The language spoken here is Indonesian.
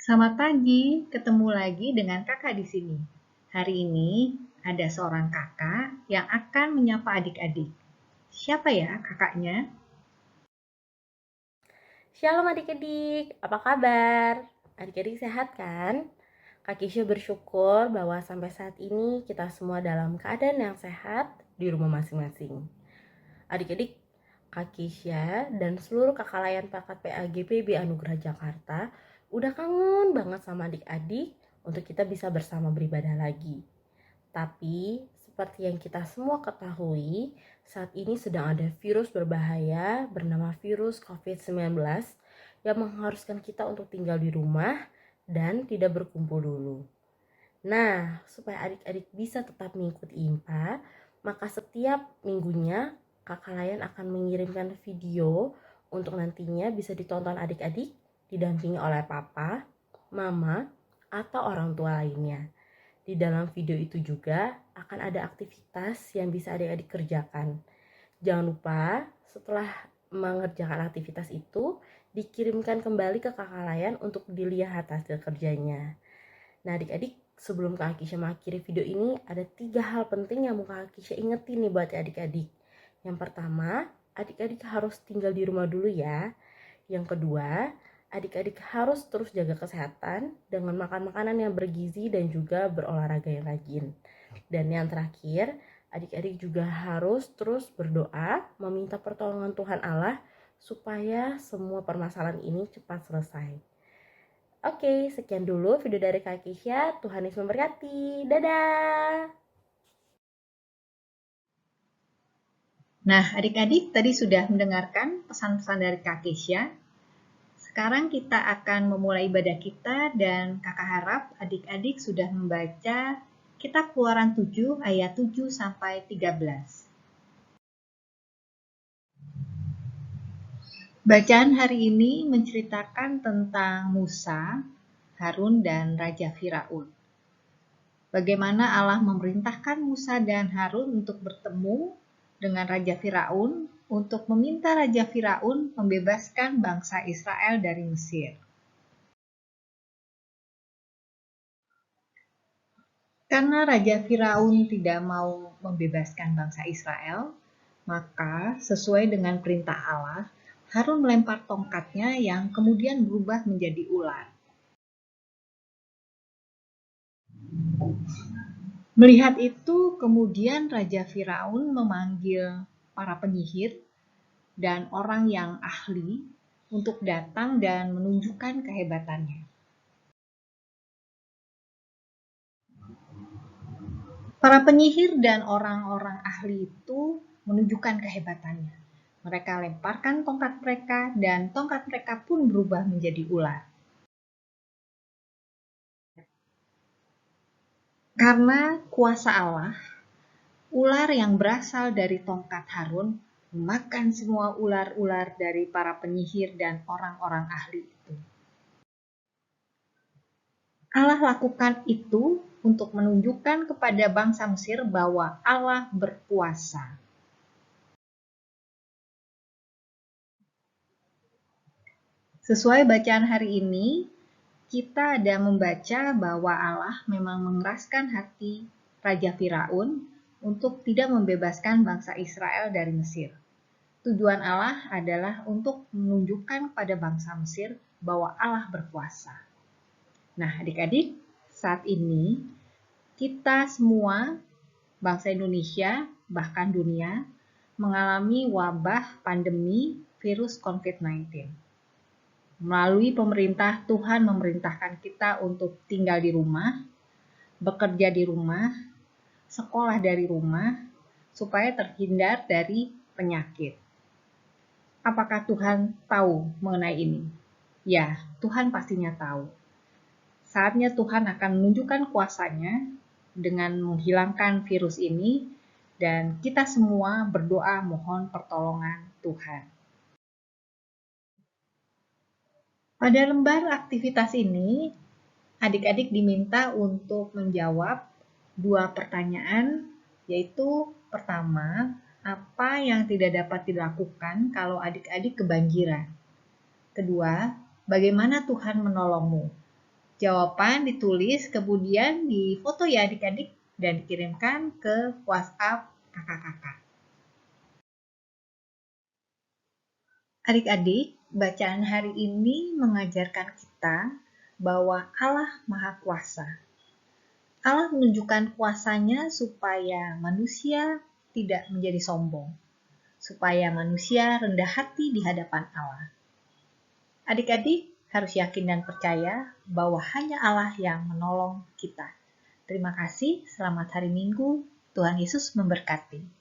Selamat pagi, ketemu lagi dengan kakak di sini. Hari ini ada seorang kakak yang akan menyapa adik-adik. Siapa ya kakaknya? Shalom adik-adik, apa kabar? Adik-adik sehat kan? Kak Kisha bersyukur bahwa sampai saat ini kita semua dalam keadaan yang sehat di rumah masing-masing. Adik-adik, Kak Kisha dan seluruh kakak layan pakat PAGPB Anugerah Jakarta udah kangen banget sama adik-adik untuk kita bisa bersama beribadah lagi. Tapi seperti yang kita semua ketahui, saat ini sedang ada virus berbahaya bernama virus COVID-19 yang mengharuskan kita untuk tinggal di rumah dan tidak berkumpul dulu. Nah, supaya adik-adik bisa tetap mengikuti IMPA, maka setiap minggunya Kakak Layan akan mengirimkan video untuk nantinya bisa ditonton adik-adik didampingi oleh papa, mama, atau orang tua lainnya. Di dalam video itu juga akan ada aktivitas yang bisa adik-adik kerjakan. Jangan lupa setelah mengerjakan aktivitas itu dikirimkan kembali ke kakak layan untuk dilihat hasil kerjanya. Nah adik-adik, sebelum Kak Akisha mengakhiri video ini ada 3 hal penting yang mau Kak Akisha ingetin nih buat adik-adik. Yang pertama, adik-adik harus tinggal di rumah dulu ya. Yang kedua, adik-adik harus terus jaga kesehatan dengan makan makanan yang bergizi dan juga berolahraga yang rajin. Dan yang terakhir, adik-adik juga harus terus berdoa, meminta pertolongan Tuhan Allah supaya semua permasalahan ini cepat selesai. Oke, sekian dulu video dari Kak Kisha. Tuhan Yesus memberkati. Dadah! Nah, adik-adik tadi sudah mendengarkan pesan-pesan dari Kak Kesya. Sekarang kita akan memulai ibadah kita dan kakak harap adik-adik sudah membaca Kitab Keluaran 7 ayat 7 sampai 13. Bacaan hari ini menceritakan tentang Musa, Harun, dan Raja Firaun. Bagaimana Allah memerintahkan Musa dan Harun untuk bertemu dengan Raja Firaun untuk meminta Raja Firaun membebaskan bangsa Israel dari Mesir. Karena Raja Firaun tidak mau membebaskan bangsa Israel, maka sesuai dengan perintah Allah, Harun melempar tongkatnya yang kemudian berubah menjadi ular. Melihat itu, kemudian Raja Firaun memanggil para penyihir dan orang yang ahli untuk datang dan menunjukkan kehebatannya. Para penyihir dan orang-orang ahli itu menunjukkan kehebatannya. Mereka lemparkan tongkat mereka dan tongkat mereka pun berubah menjadi ular. Karena kuasa Allah, ular yang berasal dari tongkat Harun memakan semua ular-ular dari para penyihir dan orang-orang ahli itu. Allah lakukan itu untuk menunjukkan kepada bangsa Mesir bahwa Allah berkuasa. Sesuai bacaan hari ini, kita ada membaca bahwa Allah memang mengeraskan hati Raja Firaun untuk tidak membebaskan bangsa Israel dari Mesir. Tujuan Allah adalah untuk menunjukkan kepada bangsa Mesir bahwa Allah berkuasa. Nah, adik-adik, saat ini kita semua, bangsa Indonesia, bahkan dunia, mengalami wabah pandemi virus COVID-19. Melalui pemerintah, Tuhan memerintahkan kita untuk tinggal di rumah, bekerja di rumah, sekolah dari rumah, supaya terhindar dari penyakit. Apakah Tuhan tahu mengenai ini? Ya, Tuhan pastinya tahu. Saatnya Tuhan akan menunjukkan kuasa-Nya dengan menghilangkan virus ini, dan kita semua berdoa mohon pertolongan Tuhan. Pada lembar aktivitas ini, adik-adik diminta untuk menjawab 2 pertanyaan, yaitu pertama, apa yang tidak dapat dilakukan kalau adik-adik kebanjiran? Kedua, bagaimana Tuhan menolongmu? Jawaban ditulis kemudian difoto ya adik-adik dan dikirimkan ke WhatsApp kakak-kakak. Adik-adik, bacaan hari ini mengajarkan kita bahwa Allah Maha Kuasa. Allah menunjukkan kuasanya supaya manusia tidak menjadi sombong, supaya manusia rendah hati di hadapan Allah. Adik-adik harus yakin dan percaya bahwa hanya Allah yang menolong kita. Terima kasih, selamat hari Minggu, Tuhan Yesus memberkati.